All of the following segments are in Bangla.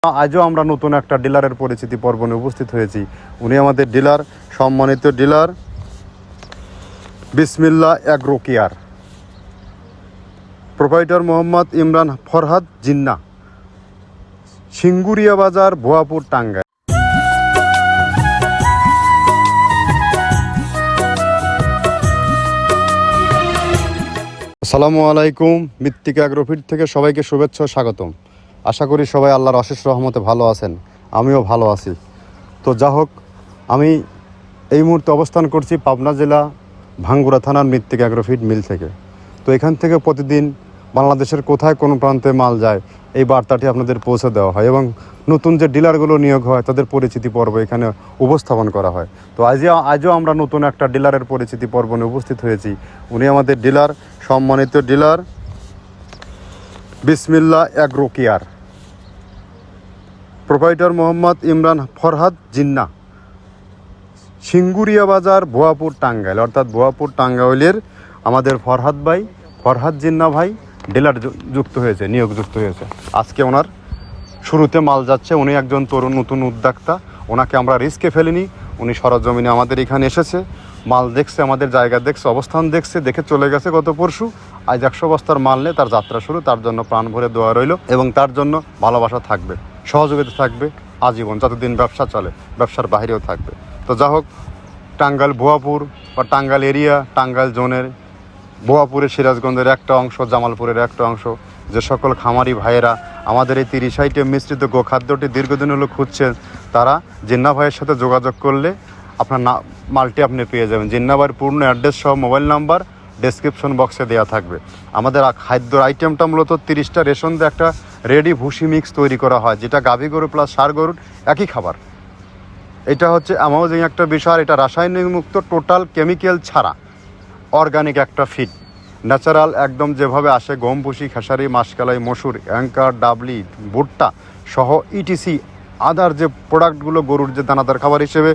আজও আমরা নতুন একটা ডিলারের পরিচিতি পর্ব নিয়ে উপস্থিত হয়েছি। উনি আমাদের ডিলার, সম্মানিত ডিলার বিসমিল্লাহ agro care, proprietor Mohammad Imran Farhad Jinnah, Singuria বাজার, ভুয়াপুর, টাঙ্গাইল। আসসালামু আলাইকুম। মৃত্তিকা অ্যাগ্রোফিট থেকে সবাইকে শুভেচ্ছা ও স্বাগতম। আশা করি সবাই আল্লাহর অশেষ রহমতে ভালো আছেন, আমিও ভালো আছি। তো যা হোক, আমি এই মুহূর্তে অবস্থান করছি পাবনা জেলা ভাঙ্গুড়া থানার মৃত্তিকা অ্যাগ্রোফিট মিল থেকে। তো এখান থেকে প্রতিদিন বাংলাদেশের কোথায় কোন প্রান্তে মাল যায় এই বার্তাটি আপনাদের পৌঁছে দেওয়া হয় এবং নতুন যে ডিলারগুলো নিয়োগ হয় তাদের পরিচিতি পর্ব এখানে উপস্থাপন করা হয়। তো আজও আমরা নতুন একটা ডিলারের পরিচিতি পর্ব নিয়ে উপস্থিত হয়েছি। উনি আমাদের ডিলার, সম্মানিত ডিলার বিসমিল্লাহ agro care, proprietor Mohammad Imran Farhad Jinnah, Singuria বাজার, ভুয়াপুর, টাঙ্গাইল। অর্থাৎ ভুয়াপুর টাঙ্গাইলের আমাদের ফরহাদ জিন্না ভাই ডিলার যুক্ত হয়েছে, নিয়োগ যুক্ত হয়েছে। আজকে ওনার শুরুতে মাল যাচ্ছে। উনি একজন তরুণ নতুন উদ্যোক্তা, ওনাকে আমরা রিস্কে ফেলিনি। উনি সরজমিনে আমাদের এখানে এসেছে, মাল দেখছে, আমাদের জায়গা দেখছে, অবস্থান দেখছে, দেখে চলে গেছে গত পরশু। আজ 100 বস্তার মাল নিয়ে তার যাত্রা শুরু। তার জন্য প্রাণ ভরে দোয়া রইল এবং তার জন্য ভালোবাসা থাকবে, সহযোগিতা থাকবে আজীবন, যতদিন ব্যবসা চলে, ব্যবসার বাইরেও থাকবে। তো যা হোক, টাঙ্গাইল ভুয়াপুর বা টাঙ্গাইল এরিয়া, টাঙ্গাইল জোনের ভুয়াপুরের সিরাজগঞ্জের একটা অংশ, জামালপুরের একটা অংশ, যে সকল খামারি ভাইয়েরা আমাদের এই 30 আইটেম মিশ্রিত গোখাদ্যটি দীর্ঘদিন হলো খুঁজছেন, তারা জিন্না ভাইয়ের সাথে যোগাযোগ করলে আপনার মালটি আপনি পেয়ে যাবেন। জিন্না ভাইয়ের পূর্ণ অ্যাড্রেস সহ মোবাইল নাম্বার ডেসক্রিপশন বক্সে দেওয়া থাকবে। আমাদের খাদ্যর আইটেমটা মূলত 30টা রেশন দিয়ে একটা রেডি ভুসি মিক্স তৈরি করা হয়, যেটা গাভী গরু প্লাস ষাঁড় গরুর একই খাবার। এটা হচ্ছে অ্যামাউজিং একটা বিষয়। এটা রাসায়নিক মুক্ত, টোটাল কেমিক্যাল ছাড়া অর্গানিক একটা ফিড, ন্যাচারাল একদম যেভাবে আসে। গম ভুসি, খেসারি, মাসকালাই, মসুর, অ্যাঙ্কার, ডাবলি, ভুট্টা সহ ইটিসি আদার যে প্রোডাক্টগুলো গরুর যে দানাদার খাবার হিসেবে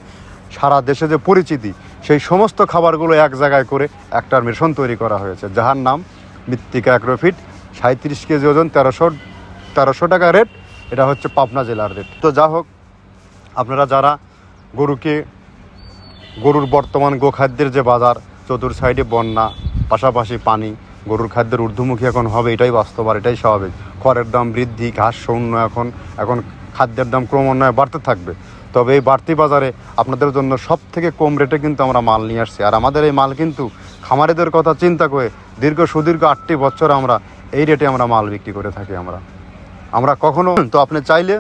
সারা দেশে যে পরিচিতি, সেই সমস্ত খাবারগুলো এক জায়গায় করে একটা মিশ্রণ তৈরি করা হয়েছে, যাহার নাম মৃত্তিকা অ্যাগ্রোফিট। 37 কেজি ওজন, 1300 টাকা রেট। এটা হচ্ছে পাবনা জেলার রেট। তো যা হোক, আপনারা যারা গরুর বর্তমান গোখাদ্যের যে বাজার, চতুর সাইডে বন্যা, পাশাপাশি পানি, গরুর খাদ্যের ঊর্ধ্বমুখী এখন হবে, এটাই বাস্তব আর এটাই স্বাভাবিক। খড়ের দাম বৃদ্ধি, ঘাস শূন্য, এখন খাদ্যের দাম ক্রমান্বয়ে বাড়তে থাকবে। তবে এই বাড়তি বাজারে আপনাদের জন্য সব থেকে কম রেটে কিন্তু আমরা মাল নিয়ে আসছি। আর আমাদের এই মাল কিন্তু খামারিদের কথা চিন্তা করে সুদীর্ঘ 8টি বছর আমরা এই রেটে আমরা মাল বিক্রি করে থাকি। আমরা কখনো তো আপনি চাইলে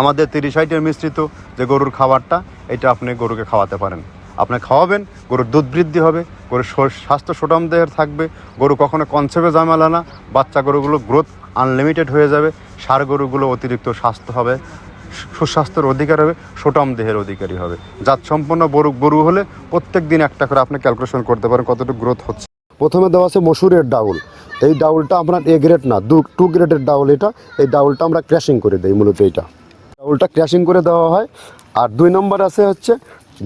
আমাদের 30 আইটেম মিশ্রিত যে গরুর খাবারটা, এটা আপনি গরুকে খাওয়াতে পারেন। আপনি খাওয়াবেন, গরুর দুধ বৃদ্ধি হবে, গরুর স্বাস্থ্য সুঠাম দেহের থাকবে, গরু কখনো কনসেপে ঝামেলা না, বাচ্চা গরুগুলো গ্রোথ আনলিমিটেড হয়ে যাবে, ষাঁড় গরুগুলো অতিরিক্ত স্বাস্থ্য হবে, সুস্বাস্থ্যের অধিকার হবে, সুঠাম দেহের অধিকারী হবে। জাত সম্পন্ন গরু হলে প্রত্যেক দিন একটা করে আপনি ক্যালকুলেশন করতে পারেন কতটুকু গ্রোথ হচ্ছে। প্রথমে দেওয়া আছে মসুরের ডাউল। এই ডাউলটা আপনার এ গ্রেড না, 2 গ্রেডের ডাউল এটা। এই ডাউলটা আমরা ক্র্যাশিং করে দিই, মূলত এইটা ডাউলটা ক্র্যাশিং করে দেওয়া হয়। আর 2 নম্বর আছে হচ্ছে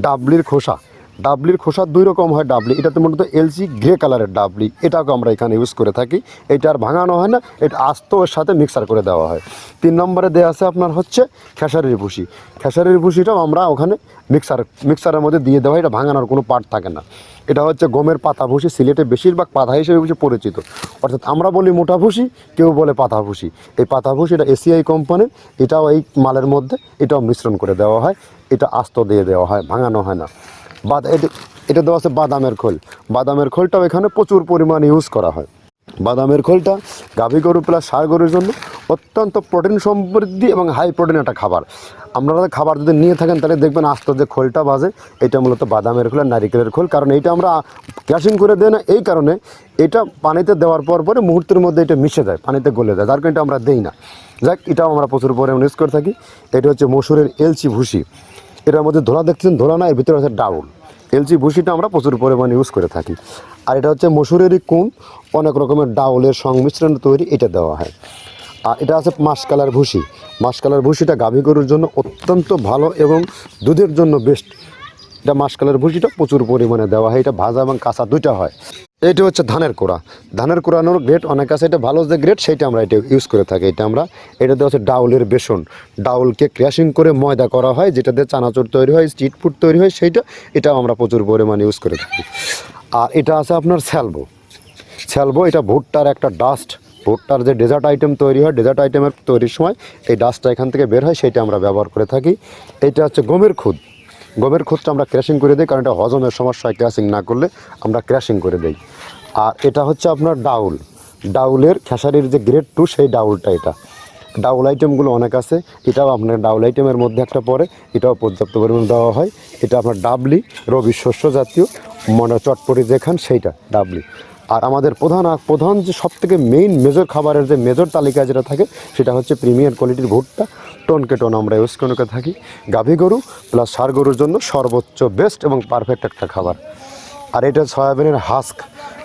ডাবলির খোসা। ডাবলির খোসা 2 রকম হয় ডাবলি, এটাতে মূলত এলসি গ্রে কালারের ডাবলি, এটাকে আমরা এখানে ইউজ করে থাকি। এটা আর ভাঙানো হয় না, এটা আস্ত ওর সাথে মিক্সার করে দেওয়া হয়। 3 নম্বরে দেওয়া আছে আপনার হচ্ছে খেসারির ভুসি। খেসারির ভুসিটাও আমরা ওখানে মিক্সারের মধ্যে দিয়ে দেওয়া হয়, এটা ভাঙানোর কোনো পার্ট থাকে না। এটা হচ্ছে গমের পাতা ভুসি, সিলেটে বেশিরভাগ পাতা হিসেবে পরিচিত। অর্থাৎ আমরা বলি মোটা ভুসি, কেউ বলে পাতা ভুসি। এই পাতা ভুসি এটা এসিআই কোম্পানির, এটাও এই মালের মধ্যে এটাও মিশ্রণ করে দেওয়া হয়। এটা আস্ত দিয়ে দেওয়া হয়, ভাঙানো হয় না। এটা দেওয়া আছে বাদামের খোল। বাদামের খোলটাও এখানে প্রচুর পরিমাণে ইউজ করা হয়। বাদামের খোলটা গাভী গরু প্লাস ষাঁড় গরুর জন্য অত্যন্ত প্রোটিন সমৃদ্ধি এবং হাই প্রোটিন একটা খাবার। আপনারা খাবার যদি নিয়ে থাকেন তাহলে দেখবেন আস্ত যে খোলটা বাজে, এটা মূলত বাদামের খোল আর নারিকেলের খোল। কারণ এইটা আমরা ক্র্যাশিং করে দেয় না, এই কারণে এটা পানিতে দেওয়ার পরে মুহূর্তের মধ্যে এটা মিশে যায়, পানিতে গলে যায়, যার কারণে এটা আমরা দেই না। যাক, এটাও আমরা প্রচুর পরিমাণে ইউজ করে থাকি। এটা হচ্ছে মসুরের এলচি ভুসি। এটার মধ্যে ধোলা দেখছেন, ধোলা না, এর ভিতরে আছে ডাউল। এলচি ভুসিটা আমরা প্রচুর পরিমাণে ইউজ করে থাকি। আর এটা হচ্ছে মসুরেরই কুম, অনেক রকমের ডাউলের সংমিশ্রণ তৈরি, এটা দেওয়া হয়। আর এটা আছে মাসকালার ভুসি। মাসকালার ভুসিটা গাভী গরুর জন্য অত্যন্ত ভালো এবং দুধের জন্য বেস্ট। এটা মাসকালার ভুসিটা প্রচুর পরিমাণে দেওয়া হয়, এটা ভাজা এবং কাঁচা দুইটা হয়। এইটা হচ্ছে ধানের কোড়া। ধানের কোড়ানোর গ্রেড অনেক আছে, এটা ভালো যে গ্রেড সেইটা আমরা এটা ইউজ করে থাকি। এটাতে হচ্ছে ডাউলের বেসন, ডাউলকে ক্র্যাশিং করে ময়দা করা হয়, যেটা দিয়ে চানাচুর তৈরি হয়, স্ট্রিট ফুড তৈরি হয়, এটাও আমরা প্রচুর পরিমাণে ইউজ করে থাকি। আর এটা আছে আপনার স্যালবো, এটা ভুট্টার একটা ডাস্ট, ভুট্টার যে ডেজার্ট আইটেম তৈরি হয়, ডেজার্ট আইটেমের তৈরির সময় এই ডাস্টটা এখান থেকে বের হয়, সেইটা আমরা ব্যবহার করে থাকি। এইটা হচ্ছে গমের খুদটা আমরা ক্র্যাশিং করে দিই, কারণ এটা হজমের সমস্যায় ক্র্যাশিং না করলে আমরা ক্র্যাশিং করে দিই। আর এটা হচ্ছে আপনার ডাউলের খেসারির যে গ্রেড 2 সেই ডাউলটা। এটা ডাউল আইটেমগুলো অনেক আছে, এটাও আপনার ডাউল আইটেমের মধ্যে একটা পড়ে, এটাও পর্যাপ্ত পরিমাণ দেওয়া হয়। এটা আপনার ডাবলি, রবি শস্য জাতীয় মানে চটপটি যেখান সেইটা ডাবলি। আর আমাদের প্রধান যে সবথেকে মেইন মেজর খাবারের যে মেজর তালিকায় যেটা থাকে সেটা হচ্ছে প্রিমিয়ার কোয়ালিটির ভুট্টা, টন আমরা ইউজ করে থাকি। গাভী গরু প্লাস ষাঁড় গরুর জন্য সর্বোচ্চ বেস্ট এবং পারফেক্ট একটা খাবার। আর এটা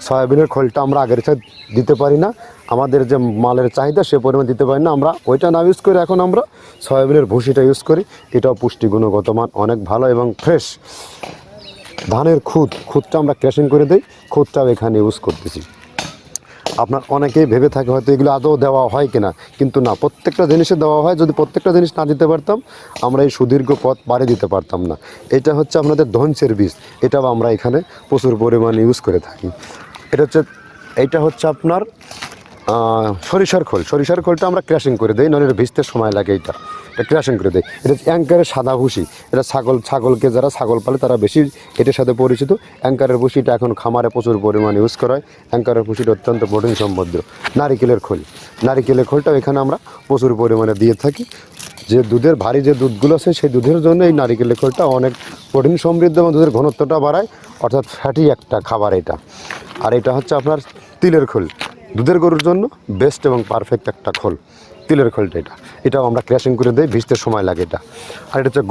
সয়াবিনের খোলটা আমরা আগের সাথে দিতে পারি না, আমাদের যে মালের চাহিদা সে পরিমাণ দিতে পারি না, আমরা ওইটা না ইউজ করে এখন আমরা সয়াবিনের ভুসিটা ইউজ করি। এটাও পুষ্টি গুণগত মান অনেক ভালো এবং ফ্রেশ। ধানের খুদটা আমরা ক্র্যাশিং করে দিই, খুদটাও এখানে ইউজ করতেছি। আপনার অনেকেই ভেবে থাকে হয়তো এগুলো আদৌ দেওয়া হয় কিনা, কিন্তু না, প্রত্যেকটা জিনিসে দেওয়া হয়। যদি প্রত্যেকটা জিনিস না দিতে পারতাম আমরা এই সুদীর্ঘ পথ পাড়ি দিতে পারতাম না। এটা হচ্ছে আপনাদের ধনচের বীজ, এটাও আমরা এখানে প্রচুর পরিমাণে ইউজ করে থাকি। এইটা হচ্ছে আপনার সরিষার খোলটা আমরা ক্র্যাশিং করে দিই, নইলে ভিজতে সময় লাগে। এটা ক্র্যাশিং করে দেয়। এটা অ্যাঙ্কারের সাদা ভুসি, এটা ছাগলকে যারা ছাগল পালে তারা বেশি এটার সাথে পরিচিত। অ্যাঙ্কারের ভুসিটা এখন খামারে প্রচুর পরিমাণে ইউজ করা হয়। অ্যাঙ্কারের ভুসিটা অত্যন্ত প্রোটিন সমৃদ্ধ। নারিকেলের খোলটাও এখানে আমরা প্রচুর পরিমাণে দিয়ে থাকি। যে দুধের ভারী যে দুধগুলো আছে সেই দুধের জন্য এই নারিকেলের খোলটা অনেক প্রোটিন সমৃদ্ধ এবং দুধের ঘনত্বটা বাড়ায়, অর্থাৎ ফ্যাটি একটা খাবার এটা। আর এটা হচ্ছে আপনার তিলের খোল, দুধের গরুর জন্য বেস্ট এবং পারফেক্ট একটা খোল, তিলের খোলটা। এটাও আমরা ক্র্যাশিং করে দিই, ভিজতে সময় লাগে এটা। আর এটা হচ্ছে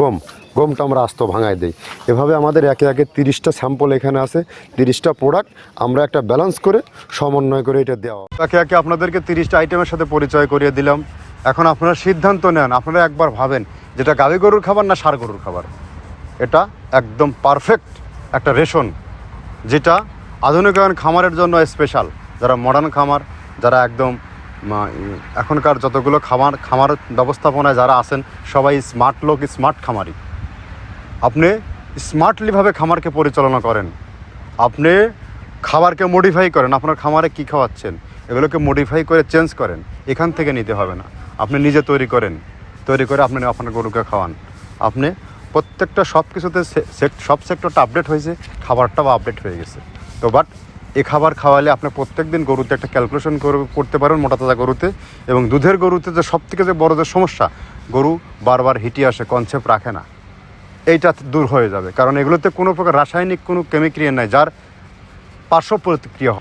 গমটা আমরা আস্ত ভাঙায় দিই। এভাবে আমাদের একে 30টা স্যাম্পল এখানে আছে, 30টা প্রোডাক্ট আমরা একটা ব্যালেন্স করে সমন্বয় করে এটা দেওয়া। একে আপনাদেরকে 30টা আইটেমের সাথে পরিচয় করিয়ে দিলাম। এখন আপনারা সিদ্ধান্ত নেন, আপনারা একবার ভাবেন যেটা গাভী গরুর খাবার না ষাঁড় গরুর খাবার। এটা একদম পারফেক্ট একটা রেশন, যেটা আধুনিকায়ন খামারের জন্য স্পেশাল। যারা মডার্ন খামার, যারা একদম এখনকার যতগুলো খামার ব্যবস্থাপনায় যারা আছেন সবাই স্মার্ট লোক, স্মার্ট খামারি। আপনি স্মার্টলিভাবে খামারকে পরিচালনা করেন, আপনি খাবারকে মডিফাই করেন। আপনার খামারে কী খাওয়াচ্ছেন এগুলোকে মডিফাই করে চেঞ্জ করেন, এখান থেকে নিতে হবে না। আপনি নিজে তৈরি করে আপনি আপনার গরুকে খাওয়ান। আপনি প্রত্যেকটা সব কিছুতে সব সেক্টরটা আপডেট হয়েছে, খাবারটাও আপডেট হয়ে গেছে। তো বাট এই খাবার খাওয়ালে আপনি প্রত্যেক দিন গরুতে একটা ক্যালকুলেশন করতে পারেন, মোটা তাজা গরুতে। এবং দুধের গরুতে যে সব থেকে যে বড় যে সমস্যা, গরু বারবার হিটে আসে, কনসেপ্ট রাখে না, এইটা দূর হয়ে যাবে। কারণ এগুলোতে কোনো প্রকার রাসায়নিক কোনো কেমিক্রিয়া নাই, যার পার্শ্ব প্রতিক্রিয়া।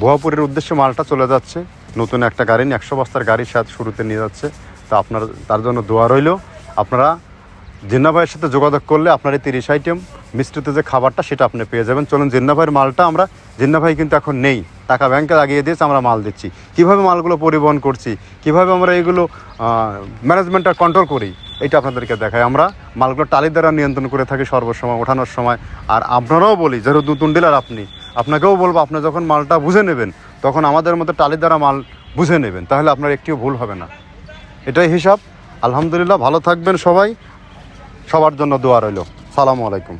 ভুয়াপুরের উদ্দেশ্যে মালটা চলে যাচ্ছে, নতুন একটা গাড়ি 100 বস্তার গাড়ির সাথে শুরুতে নিয়ে যাচ্ছে। তো আপনার তার জন্য দোয়া রইল। আপনারা জিন্না ভাইয়ের সাথে যোগাযোগ করলে আপনার এই 30 আইটেম মিষ্টিতে যে খাবারটা সেটা আপনি পেয়ে যাবেন। চলুন, জিন্না ভাইয়ের মালটা আমরা, জিন্না ভাই কিন্তু এখন নেই, টাকা ব্যাংকে লাগিয়ে দিয়েছে, আমরা মাল দিচ্ছি। কীভাবে মালগুলো পরিবহন করছি, কীভাবে আমরা এইগুলো ম্যানেজমেন্টটা কন্ট্রোল করি, এটা আপনাদেরকে দেখায়। আমরা মালগুলো টালির দ্বারা নিয়ন্ত্রণ করে থাকি সর্বসময়, ওঠানোর সময়। আর আপনারাও বলি, যেহেতু নতুন ডিলার আপনাকেও বলবো, আপনি যখন মালটা বুঝে নেবেন তখন আমাদের মতো টালির দ্বারা মাল বুঝে নেবেন, তাহলে আপনার একটিও ভুল হবে না। এটাই হিসাব। আলহামদুলিল্লাহ, ভালো থাকবেন সবাই, সবার জন্য দোয়া রইল। সালামু আলাইকুম।